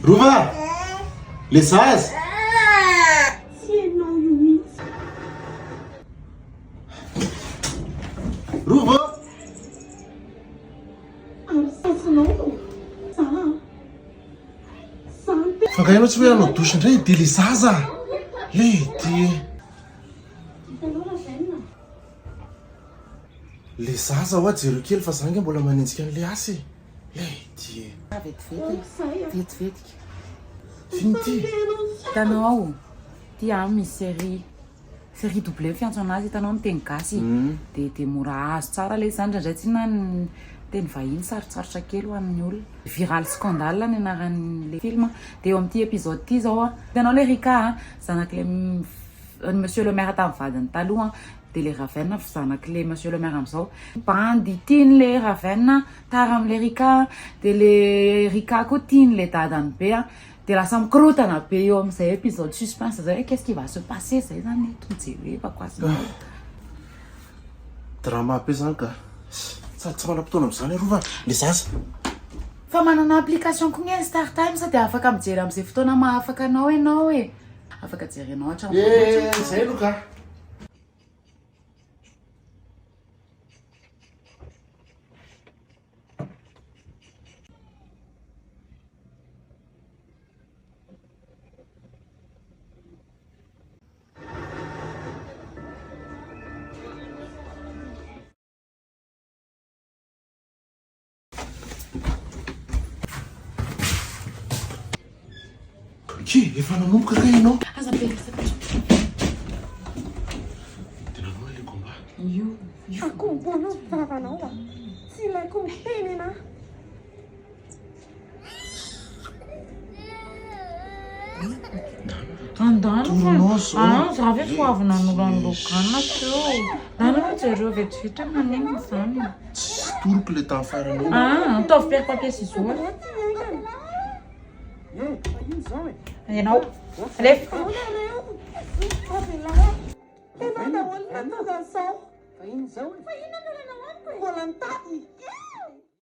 Rova! Le zaza! Rova! Fangainao tsy hoe anao dosy indray dia le zaza le dia le zaza ho ajereo kely fa zange mbola manenjika an'le asy le dia Vetivety. finity Hitanao, tia misy série double fiantso anazy, hitanao ny teny gasy dia mora azo tsara le zany ndraindray tsy na ny teny vahiny sarotsarotra kely ho an'ny olona. Viral scandale ny anaran'le film dia eo amin'ity épisode ity zao a hitanao le Rika zanak'le monsieur le maire tamin'ny vadiny taloha dia le Raven zanak'le monsieur le maire amin'izao bandy tiany le Raven tara amin'le Rika dia le Rika koa tiany le dadany be a dia lasa mikorotana be eo amin'izay épisode suspense zay hoe qu'est-ce qui va se passer zay zany tonjeryevako azy drama be zany ka sady tsy manam-potoana amin'izany arova le zaza fa manana application koa ny Star Times dia afaka mijery amin'izay fotoana mahafaka anao ianao e afaka jerenao hatrany zay aloha ka Ki, efa nanomboka ka ianao aza beresaka tena anao le komba Akombona vavanao a tsy ilaiko miteny ana andano fa za ve foavina noloanilokana teo nanao jereo vetivety maneno zany tsy toroko le tamin'ny faranao nitaovy pere papier ciseaux ianao alefa tena daholina tozany sao fa inona mbola nanao amiko mbola nitady